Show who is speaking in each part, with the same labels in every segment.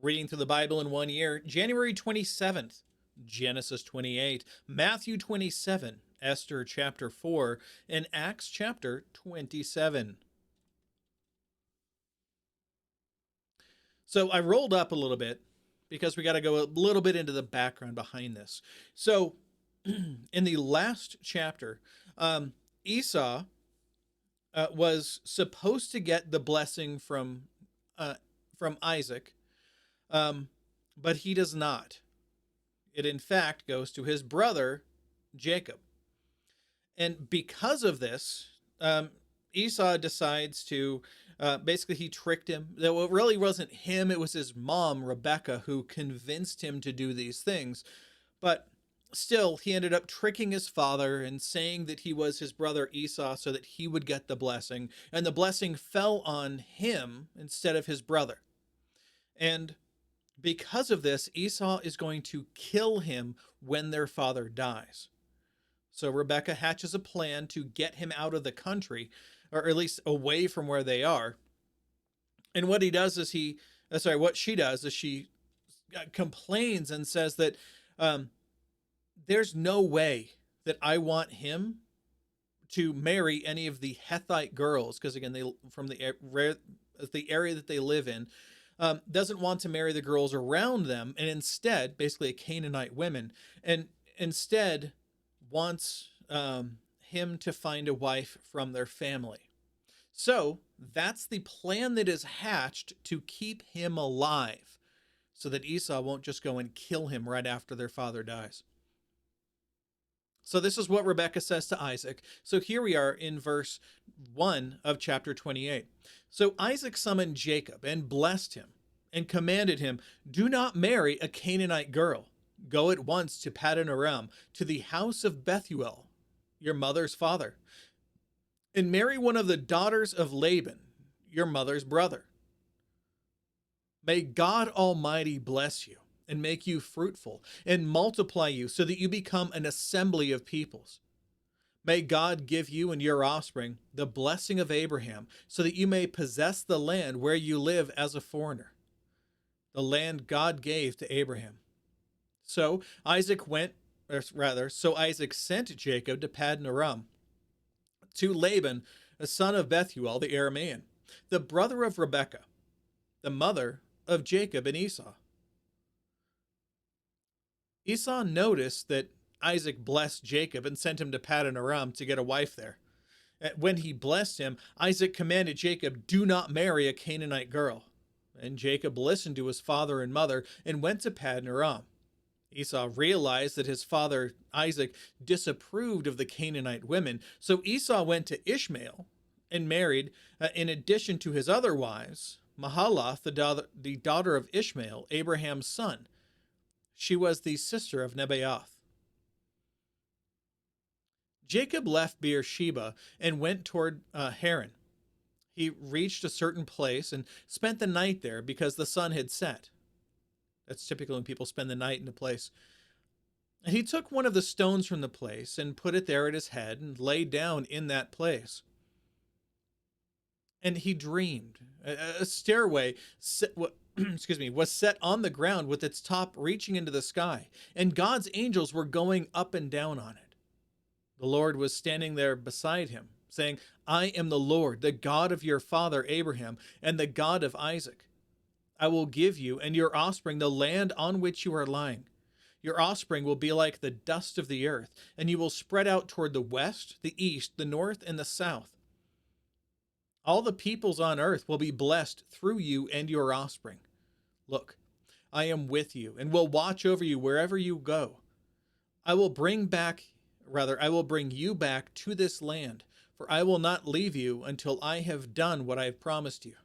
Speaker 1: Reading through the Bible in 1 year, January 27th, Genesis 28, Matthew 27, Esther chapter 4, and Acts chapter 27. So I rolled up a little bit because we got to go a little bit into the background behind this. So in the last chapter, Esau was supposed to get the blessing from Isaac, but he does not. It in fact goes to his brother Jacob, and because of this, Esau decides to basically he tricked him. Though it really wasn't him; it was his mom Rebecca who convinced him to do these things. But still, he ended up tricking his father and saying that he was his brother Esau so that he would get the blessing, and the blessing fell on him instead of his brother. And because of this, Esau is going to kill him when their father dies. So Rebecca hatches a plan to get him out of the country, or at least away from where they are. And what he does is what she does is she complains and says that there's no way that I want him to marry any of the Hethite girls, because again, they from the area that they live in, doesn't want to marry the girls around them, and instead, basically, Canaanite women, and instead wants him to find a wife from their family. So that's the plan that is hatched to keep him alive, so that Esau won't just go and kill him right after their father dies. So this is what Rebekah says to Isaac. So here we are in verse 1 of chapter 28. So Isaac summoned Jacob and blessed him and commanded him, "Do not marry a Canaanite girl. Go at once to Paddan Aram, to the house of Bethuel, your mother's father, and marry one of the daughters of Laban, your mother's brother. May God Almighty bless you and make you fruitful and multiply you so that you become an assembly of peoples. May God give you and your offspring the blessing of Abraham so that you may possess the land where you live as a foreigner, the land God gave to Abraham." So Isaac sent Jacob to Paddan Aram to Laban, a son of Bethuel the Aramean, the brother of Rebekah, the mother of Jacob and Esau. Esau noticed that Isaac blessed Jacob and sent him to Paddan Aram to get a wife there. When he blessed him, Isaac commanded Jacob, "Do not marry a Canaanite girl." And Jacob listened to his father and mother and went to Paddan Aram. Esau realized that his father Isaac disapproved of the Canaanite women, so Esau went to Ishmael and married, in addition to his other wives, Mahalath, the daughter of Ishmael, Abraham's son. She was the sister of Nebaioth. Jacob left Beersheba and went toward Haran. He reached a certain place and spent the night there because the sun had set. That's typically when people spend the night in a place. And he took one of the stones from the place and put it there at his head and lay down in that place. And he dreamed. A stairway was set on the ground with its top reaching into the sky, and God's angels were going up and down on it. The Lord was standing there beside him, saying, "I am the Lord, the God of your father Abraham, and the God of Isaac. I will give you and your offspring the land on which you are lying. Your offspring will be like the dust of the earth, and you will spread out toward the west, the east, the north, and the south. All the peoples on earth will be blessed through you and your offspring. Look, I am with you and will watch over you wherever you go. I will bring you back to this land, for I will not leave you until I have done what I have promised you."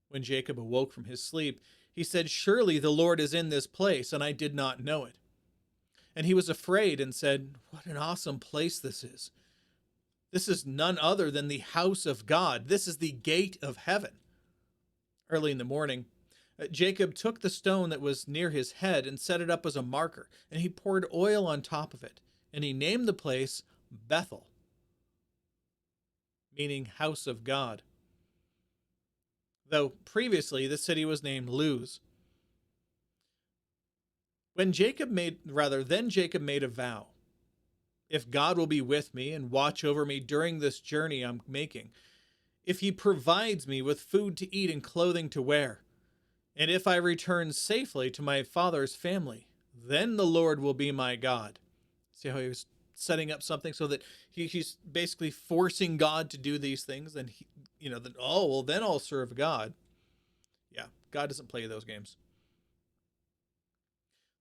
Speaker 1: When Jacob awoke from his sleep, he said, "Surely the Lord is in this place, and I did not know it." And he was afraid and said, "What an awesome place this is. This is none other than the house of God. This is the gate of heaven." Early in the morning, Jacob took the stone that was near his head and set it up as a marker, and he poured oil on top of it, and he named the place Bethel, meaning house of God, though previously the city was named Luz. Then Jacob made a vow. If God will be with me and watch over me during this journey I'm making, if he provides me with food to eat and clothing to wear, and if I return safely to my father's family, then the Lord will be my God. See how he was setting up something so that he's basically forcing God to do these things, and then I'll serve God. Yeah, God doesn't play those games.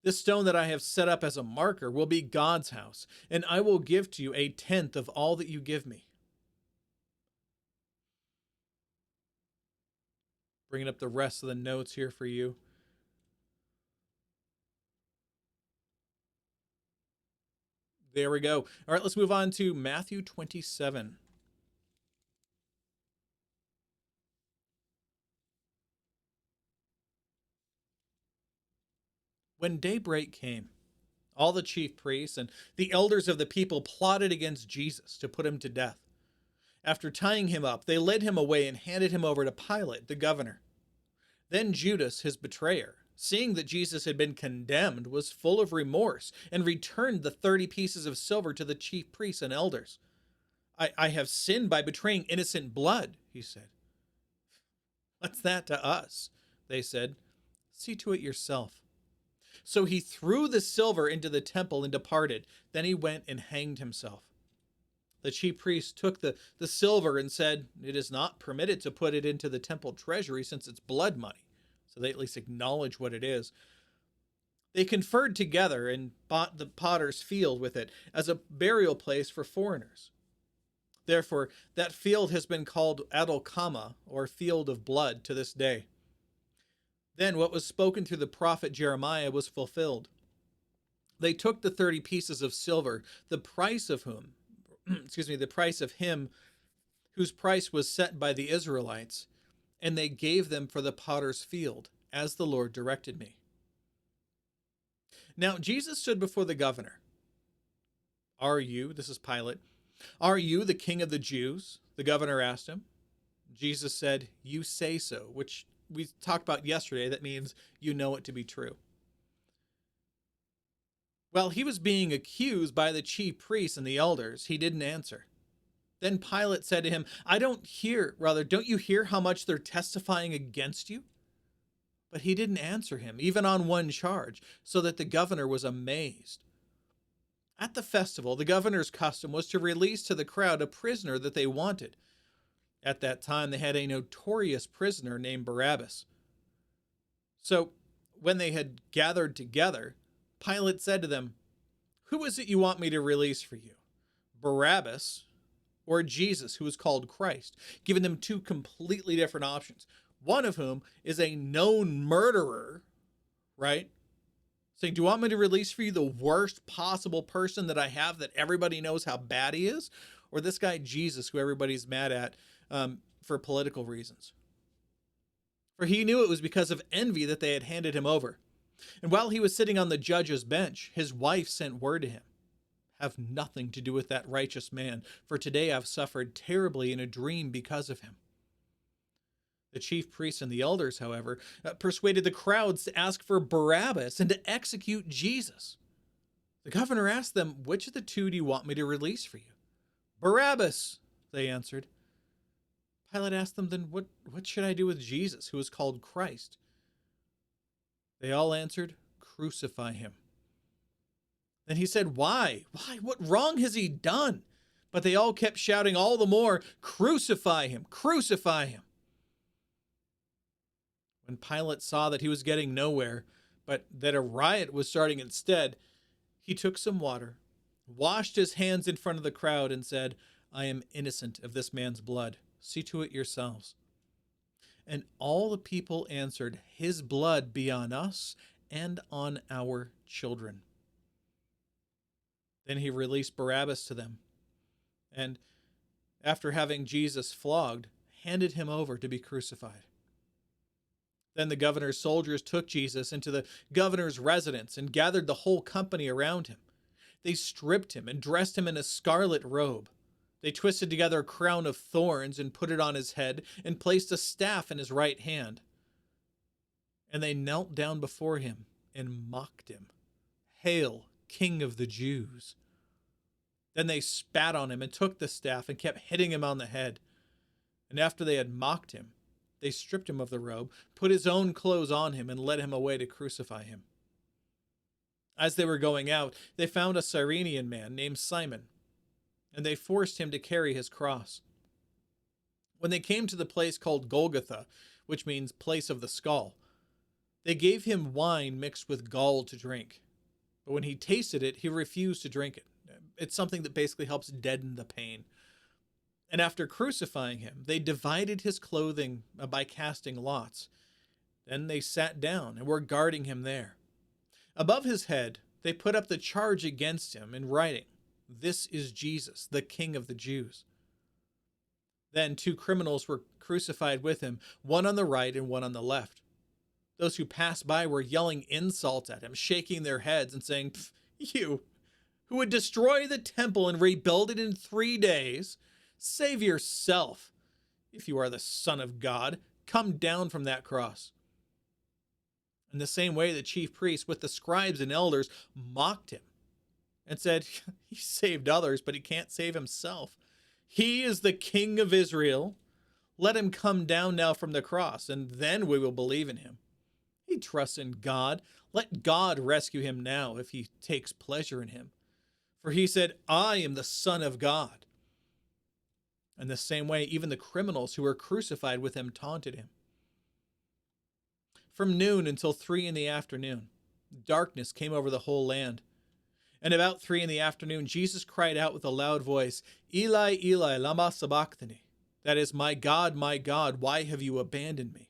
Speaker 1: This stone that I have set up as a marker will be God's house, and I will give to you a tenth of all that you give me. Bringing up the rest of the notes here for you. There we go. All right, let's move on to Matthew 27. When daybreak came, all the chief priests and the elders of the people plotted against Jesus to put him to death. After tying him up, they led him away and handed him over to Pilate, the governor. Then Judas, his betrayer, seeing that Jesus had been condemned, was full of remorse and returned the 30 pieces of silver to the chief priests and elders. I have sinned by betraying innocent blood, he said. What's that to us? They said. See to it yourself. So he threw the silver into the temple and departed. Then he went and hanged himself. The chief priests took the silver and said, it is not permitted to put it into the temple treasury since it's blood money. So they at least acknowledge what it is. They conferred together and bought the potter's field with it as a burial place for foreigners. Therefore, that field has been called Adulkama, or field of blood, to this day. Then what was spoken through the prophet Jeremiah was fulfilled. They took the 30 pieces of silver, the price of him whose price was set by the Israelites, and they gave them for the potter's field, as the Lord directed me. Now Jesus stood before the governor. This is Pilate, are you the king of the Jews? The governor asked him. Jesus said, you say so, which we talked about yesterday. That means you know it to be true. While he was being accused by the chief priests and the elders, he didn't answer. Then Pilate said to him, don't you hear how much they're testifying against you? But he didn't answer him, even on one charge, so that the governor was amazed. At the festival, the governor's custom was to release to the crowd a prisoner that they wanted. At that time, they had a notorious prisoner named Barabbas. So when they had gathered together, Pilate said to them, who is it you want me to release for you? Barabbas or Jesus, who is called Christ? Giving them two completely different options. One of whom is a known murderer, right? Saying, do you want me to release for you the worst possible person that I have that everybody knows how bad he is? Or this guy Jesus, who everybody's mad at for political reasons? For he knew it was because of envy that they had handed him over. And while he was sitting on the judge's bench, his wife sent word to him, have nothing to do with that righteous man, for today I've suffered terribly in a dream because of him. The chief priests and the elders, however, persuaded the crowds to ask for Barabbas and to execute Jesus. The governor asked them, which of the two do you want me to release for you? Barabbas, they answered. Pilate asked them, then what should I do with Jesus, who is called Christ? They all answered, crucify him. Then he said, why? What wrong has he done? But they all kept shouting all the more, crucify him, crucify him. When Pilate saw that he was getting nowhere, but that a riot was starting instead, he took some water, washed his hands in front of the crowd, and said, I am innocent of this man's blood. See to it yourselves. And all the people answered, his blood be on us and on our children. Then he released Barabbas to them, and after having Jesus flogged, handed him over to be crucified. Then the governor's soldiers took Jesus into the governor's residence and gathered the whole company around him. They stripped him and dressed him in a scarlet robe. They twisted together a crown of thorns and put it on his head and placed a staff in his right hand. And they knelt down before him and mocked him, "Hail, King of the Jews." Then they spat on him and took the staff and kept hitting him on the head. And after they had mocked him, they stripped him of the robe, put his own clothes on him, and led him away to crucify him. As they were going out, they found a Cyrenian man named Simon, and they forced him to carry his cross. When they came to the place called Golgotha, which means place of the skull, they gave him wine mixed with gall to drink. But when he tasted it, he refused to drink it. It's something that basically helps deaden the pain. And after crucifying him, they divided his clothing by casting lots. Then they sat down and were guarding him there. Above his head, they put up the charge against him in writing, "This is Jesus, the King of the Jews." Then 2 criminals were crucified with him, one on the right and one on the left. Those who passed by were yelling insults at him, shaking their heads and saying, "You, who would destroy the temple and rebuild it in 3 days, save yourself. If you are the Son of God, come down from that cross." In the same way, the chief priests with the scribes and elders mocked him and said, "He saved others, but he can't save himself. He is the King of Israel. Let him come down now from the cross, and then we will believe in him. He trusts in God. Let God rescue him now if he takes pleasure in him. For he said, 'I am the Son of God.'" In the same way, even the criminals who were crucified with him taunted him. From noon until 3 in the afternoon, darkness came over the whole land. And about 3 in the afternoon, Jesus cried out with a loud voice, "Eli, Eli, lama sabachthani?" That is, my God, why have you abandoned me?"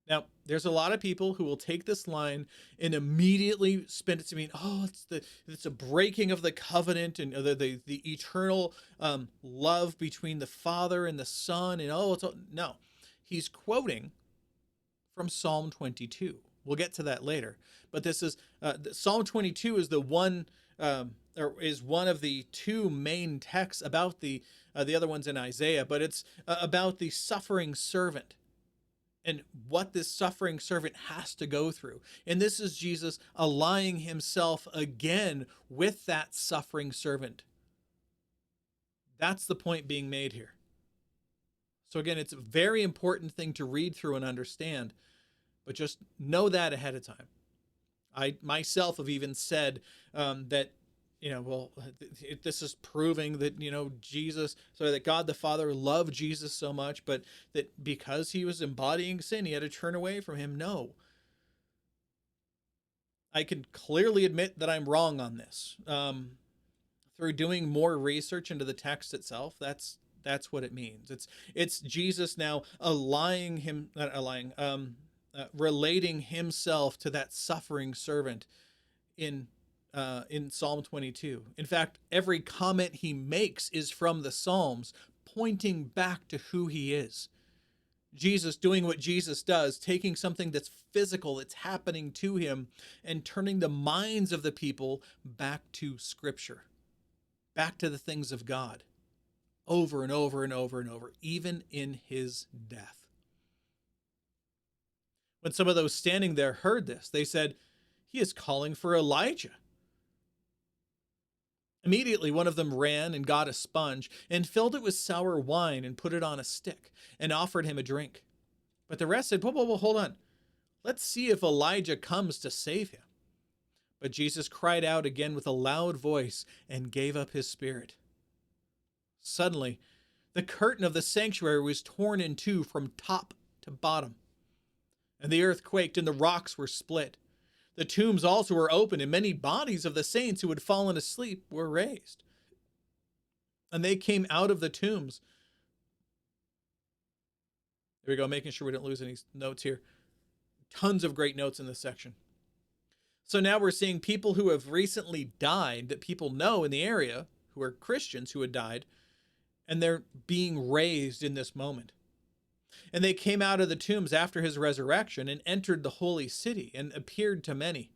Speaker 1: Now, there's a lot of people who will take this line and immediately spin it to mean, oh, it's a breaking of the covenant and the eternal love between the Father and the Son, and no. He's quoting from Psalm 22. We'll get to that later, but this is Psalm 22 is the one or is one of the 2 main texts about the other ones in Isaiah, but it's about the suffering servant and what this suffering servant has to go through. And this is Jesus allying himself again with that suffering servant. That's the point being made here. So again, it's a very important thing to read through and understand, but just know that ahead of time. I myself have even said that, this is proving that, that God the Father loved Jesus so much, but that because he was embodying sin, he had to turn away from him. No. I can clearly admit that I'm wrong on this. Through doing more research into the text itself, that's what it means. It's Jesus now relating himself to that suffering servant in Psalm 22. In fact, every comment he makes is from the Psalms, pointing back to who he is. Jesus doing what Jesus does, taking something that's physical, that's happening to him, and turning the minds of the people back to Scripture, back to the things of God, over and over and over and over, even in his death. When some of those standing there heard this, they said, "He is calling for Elijah." Immediately, one of them ran and got a sponge and filled it with sour wine and put it on a stick and offered him a drink. But the rest said, whoa, hold on. Let's see if Elijah comes to save him. But Jesus cried out again with a loud voice and gave up his spirit. Suddenly, the curtain of the sanctuary was torn in 2 from top to bottom, and the earth quaked and the rocks were split. The tombs also were opened, and many bodies of the saints who had fallen asleep were raised. And they came out of the tombs. There we go, making sure we don't lose any notes here. Tons of great notes in this section. So now we're seeing people who have recently died, that people know in the area, who are Christians who had died, and they're being raised in this moment. And they came out of the tombs after his resurrection and entered the holy city and appeared to many.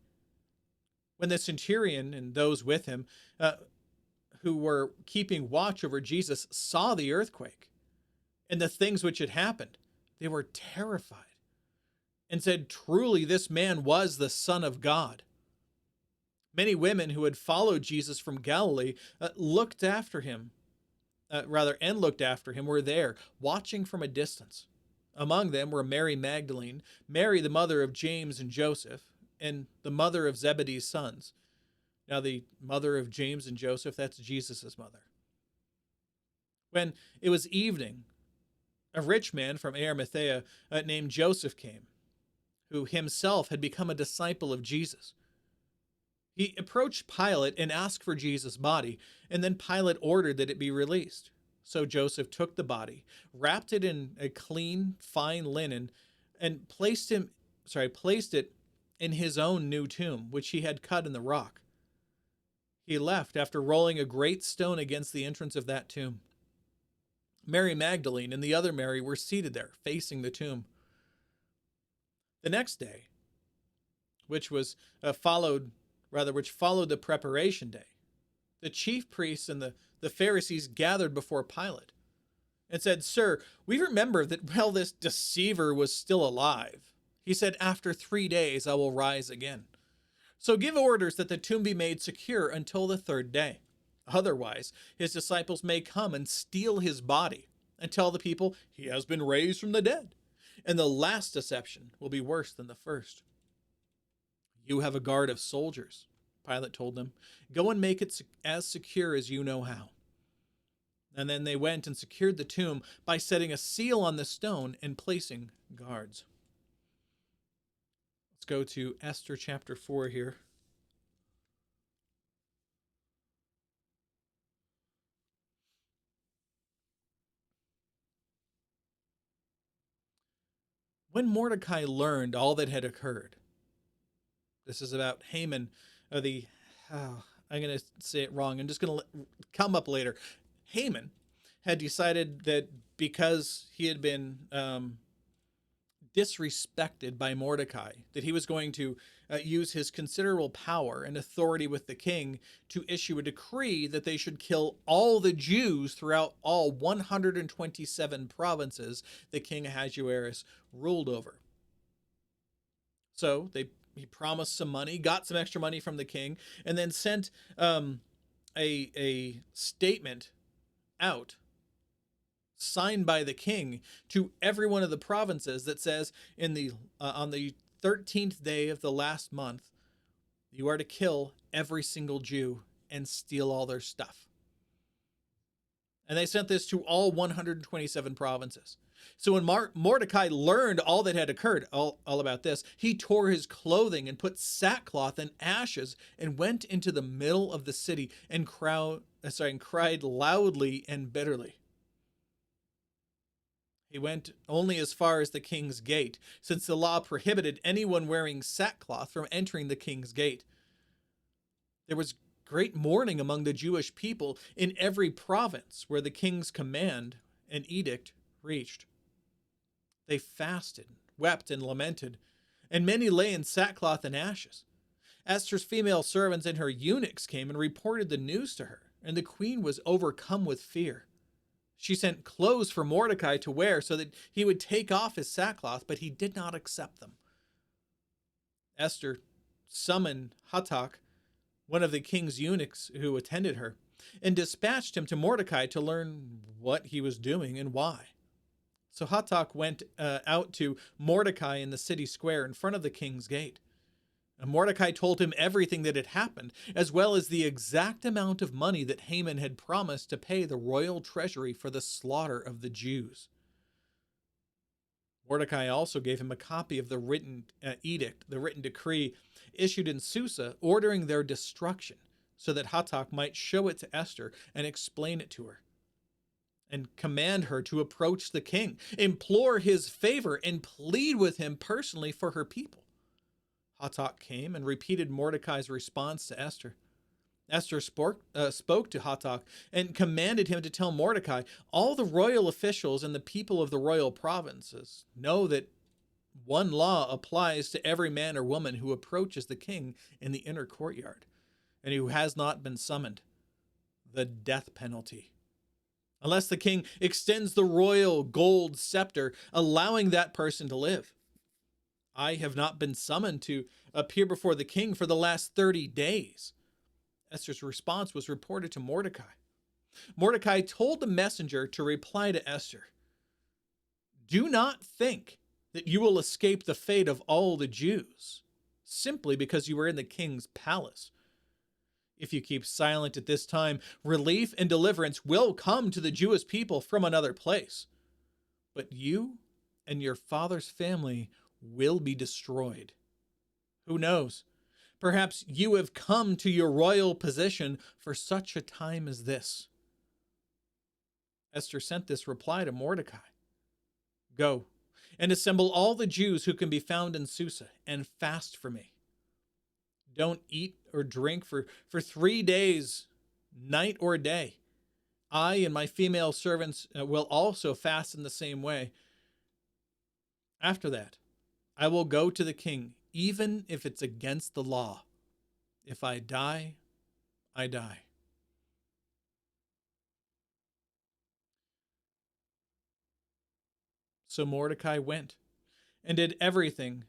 Speaker 1: When the centurion and those with him who were keeping watch over Jesus saw the earthquake and the things which had happened, they were terrified and said, "Truly, this man was the Son of God." Many women who had followed Jesus from Galilee looked after him, and looked after him, were there, watching from a distance. Among them were Mary Magdalene, Mary, the mother of James and Joseph, and the mother of Zebedee's sons. Now, the mother of James and Joseph, that's Jesus' mother. When it was evening, a rich man from Arimathea named Joseph came, who himself had become a disciple of Jesus. He approached Pilate and asked for Jesus' body, and then Pilate ordered that it be released. So Joseph took the body, wrapped it in a clean, fine linen, and placed it in his own new tomb, which he had cut in the rock. He left after rolling a great stone against the entrance of that tomb. Mary Magdalene and the other Mary were seated there, facing the tomb. The next day, which followed the preparation day, the chief priests and the Pharisees gathered before Pilate and said, "Sir, we remember that while this deceiver was still alive, he said, 'After 3 days I will rise again.' So give orders that the tomb be made secure until the 3rd day. Otherwise, his disciples may come and steal his body and tell the people he has been raised from the dead. And the last deception will be worse than the first." "You have a guard of soldiers," Pilate told them. "Go and make it as secure as you know how." And then they went and secured the tomb by setting a seal on the stone and placing guards. Let's go to Esther chapter 4 here. When Mordecai learned all that had occurred, this is about Haman, I'm going to say it wrong. I'm just going to come up later. Haman had decided that because he had been disrespected by Mordecai, that he was going to use his considerable power and authority with the king to issue a decree that they should kill all the Jews throughout all 127 provinces that King Ahasuerus ruled over. So he promised some money, got some extra money from the king, and then sent a statement out signed by the king to every one of the provinces that says on the 13th day of the last month, you are to kill every single Jew and steal all their stuff. And they sent this to all 127 provinces. So when Mordecai learned all that had occurred, all about this, he tore his clothing and put sackcloth and ashes and went into the middle of the city and cried loudly and bitterly. He went only as far as the king's gate, since the law prohibited anyone wearing sackcloth from entering the king's gate. There was great mourning among the Jewish people in every province where the king's command and edict reached. They fasted, wept, and lamented, and many lay in sackcloth and ashes. Esther's female servants and her eunuchs came and reported the news to her, and the queen was overcome with fear. She sent clothes for Mordecai to wear so that he would take off his sackcloth, but he did not accept them. Esther summoned Hatak, one of the king's eunuchs who attended her, and dispatched him to Mordecai to learn what he was doing and why. So Hatak went out to Mordecai in the city square in front of the king's gate. And Mordecai told him everything that had happened, as well as the exact amount of money that Haman had promised to pay the royal treasury for the slaughter of the Jews. Mordecai also gave him a copy of the written edict, the written decree issued in Susa, ordering their destruction, so that Hatak might show it to Esther and explain it to her, and command her to approach the king, implore his favor, and plead with him personally for her people. Hatak came and repeated Mordecai's response to Esther. Esther spoke to Hatak and commanded him to tell Mordecai, "All the royal officials and the people of the royal provinces know that one law applies to every man or woman who approaches the king in the inner courtyard and who has not been summoned: the death penalty. Unless the king extends the royal gold scepter, allowing that person to live. I have not been summoned to appear before the king for the last 30 days. Esther's response was reported to Mordecai. Mordecai told the messenger to reply to Esther, "Do not think that you will escape the fate of all the Jews simply because you are in the king's palace. If you keep silent at this time, relief and deliverance will come to the Jewish people from another place. But you and your father's family will be destroyed. Who knows? Perhaps you have come to your royal position for such a time as this." Esther sent this reply to Mordecai: "Go and assemble all the Jews who can be found in Susa and fast for me. Don't eat or drink for 3 days, night or day. I and my female servants will also fast in the same way. After that, I will go to the king, even if it's against the law. If I die, I die." So Mordecai went and did everything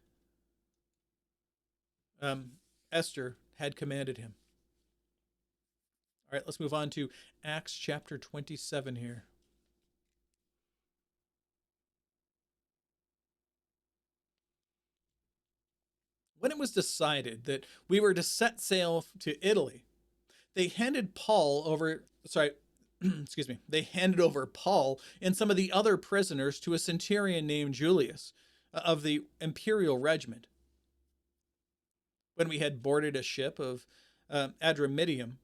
Speaker 1: Esther had commanded him. All right, let's move on to Acts chapter 27 here. When it was decided that we were to set sail to Italy, they handed Paul over, excuse me, they handed over Paul and some of the other prisoners to a centurion named Julius of the imperial regiment. When we had boarded a ship of Adramyttium,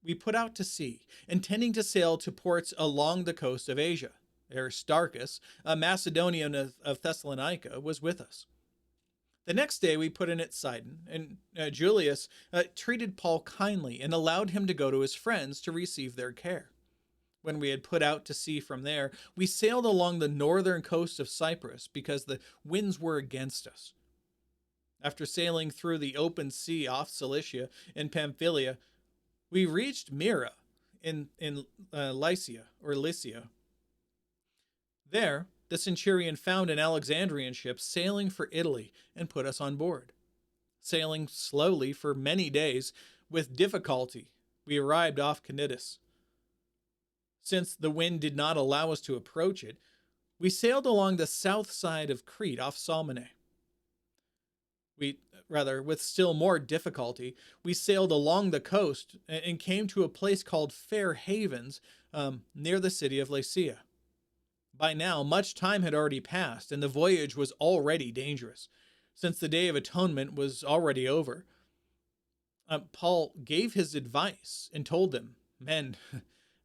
Speaker 1: we put out to sea, intending to sail to ports along the coast of Asia. Aristarchus, a Macedonian of Thessalonica, was with us. The next day we put in at Sidon, and Julius treated Paul kindly and allowed him to go to his friends to receive their care. When we had put out to sea from there, we sailed along the northern coast of Cyprus because the winds were against us. After sailing through the open sea off Cilicia and Pamphylia, we reached Myra in Lycia. There, the centurion found an Alexandrian ship sailing for Italy and put us on board. Sailing slowly for many days, with difficulty, we arrived off Cnidus. Since the wind did not allow us to approach it, we sailed along the south side of Crete off Salmone. With still more difficulty, we sailed along the coast and came to a place called Fair Havens near the city of Lasea. By now, much time had already passed, and the voyage was already dangerous, since the Day of Atonement was already over. Paul gave his advice and told them, "Men,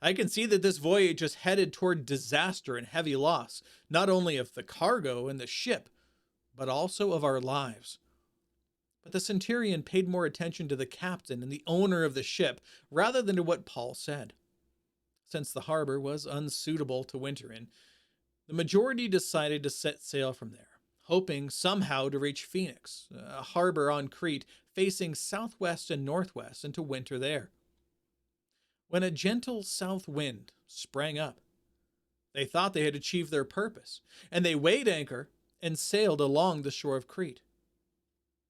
Speaker 1: I can see that this voyage is headed toward disaster and heavy loss, not only of the cargo and the ship, but also of our lives." But the centurion paid more attention to the captain and the owner of the ship rather than to what Paul said. Since the harbor was unsuitable to winter in, the majority decided to set sail from there, hoping somehow to reach Phoenix, a harbor on Crete facing southwest and northwest, and to winter there. When a gentle south wind sprang up, they thought they had achieved their purpose, and they weighed anchor and sailed along the shore of Crete.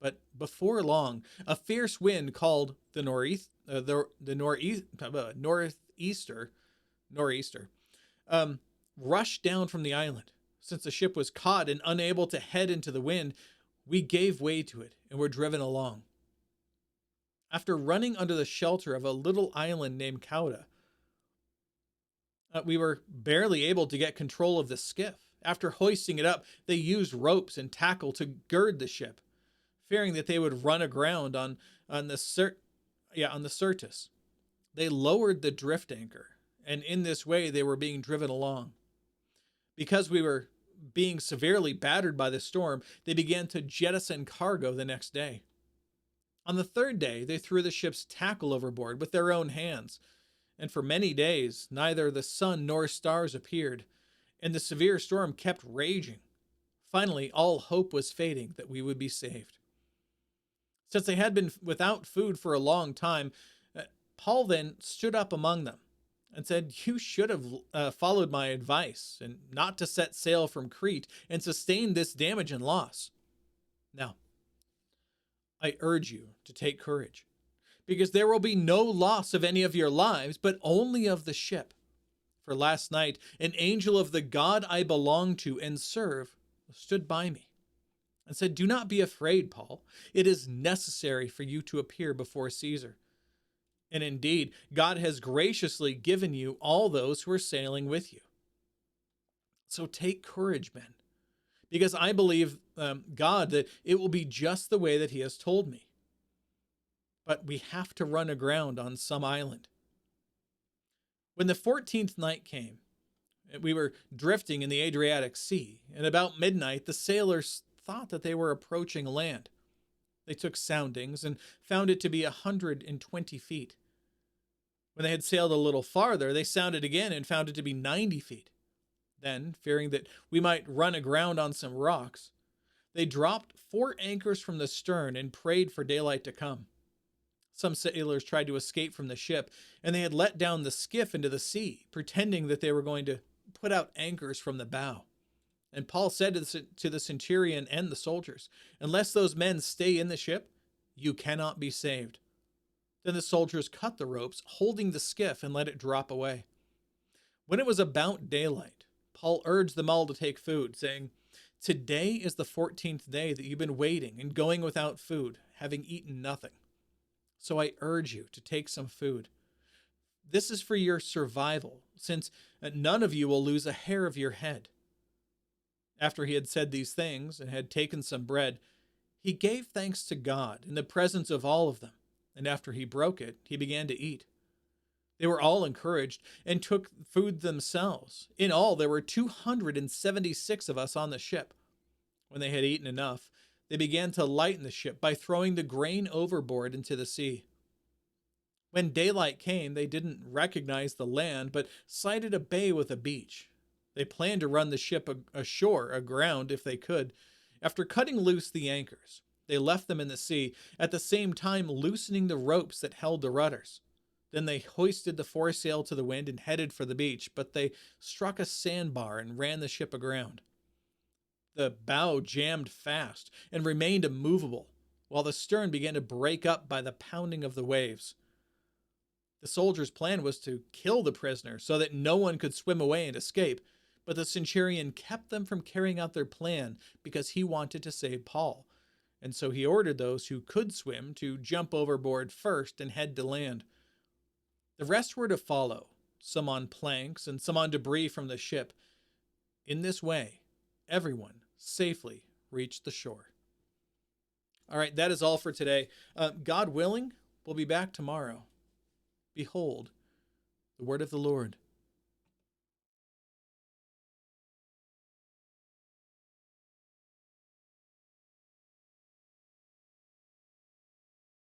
Speaker 1: But before long, a fierce wind called the nor'easter rushed down from the island. Since the ship was caught and unable to head into the wind, we gave way to it and were driven along. After running under the shelter of a little island named Cauda, we were barely able to get control of the skiff. After hoisting it up, they used ropes and tackle to gird the ship, fearing that they would run aground on the Syrtis. They lowered the drift anchor, and in this way they were being driven along. Because we were being severely battered by the storm, they began to jettison cargo the next day. On the third day, they threw the ship's tackle overboard with their own hands, and for many days neither the sun nor stars appeared, and the severe storm kept raging. Finally, all hope was fading that we would be saved. Since they had been without food for a long time, Paul then stood up among them and said, "You should have followed my advice and not to set sail from Crete and sustain this damage and loss. Now, I urge you to take courage, because there will be no loss of any of your lives, but only of the ship. For last night, an angel of the God I belong to and serve stood by me and said, "Do not be afraid, Paul. It is necessary for you to appear before Caesar. And indeed, God has graciously given you all those who are sailing with you. So take courage, men, because I believe God that it will be just the way that he has told me. But we have to run aground on some island." When the 14th night came, we were drifting in the Adriatic Sea, and about midnight the sailors thought that they were approaching land. They took soundings and found it to be 120 feet. When they had sailed a little farther, they sounded again and found it to be 90 feet. Then, fearing that we might run aground on some rocks, they dropped 4 anchors from the stern and prayed for daylight to come. Some sailors tried to escape from the ship, and they had let down the skiff into the sea, pretending that they were going to put out anchors from the bow. And Paul said to the centurion and the soldiers, "Unless those men stay in the ship, you cannot be saved." Then the soldiers cut the ropes, holding the skiff, and let it drop away. When it was about daylight, Paul urged them all to take food, saying, "Today is the 14th day that you've been waiting and going without food, having eaten nothing. So I urge you to take some food. This is for your survival, since none of you will lose a hair of your head." After he had said these things and had taken some bread, he gave thanks to God in the presence of all of them, and after he broke it, he began to eat. They were all encouraged and took food themselves. In all, there were 276 of us on the ship. When they had eaten enough, they began to lighten the ship by throwing the grain overboard into the sea. When daylight came, they didn't recognize the land, but sighted a bay with a beach. They planned to run the ship aground if they could. After cutting loose the anchors, they left them in the sea, at the same time loosening the ropes that held the rudders. Then they hoisted the foresail to the wind and headed for the beach, but they struck a sandbar and ran the ship aground. The bow jammed fast and remained immovable, while the stern began to break up by the pounding of the waves. The soldiers' plan was to kill the prisoners so that no one could swim away and escape, but the centurion kept them from carrying out their plan because he wanted to save Paul, and so he ordered those who could swim to jump overboard first and head to land. The rest were to follow, some on planks and some on debris from the ship. In this way, everyone safely reached the shore. All right, that is all for today. God willing, we'll be back tomorrow. Behold, the word of the Lord.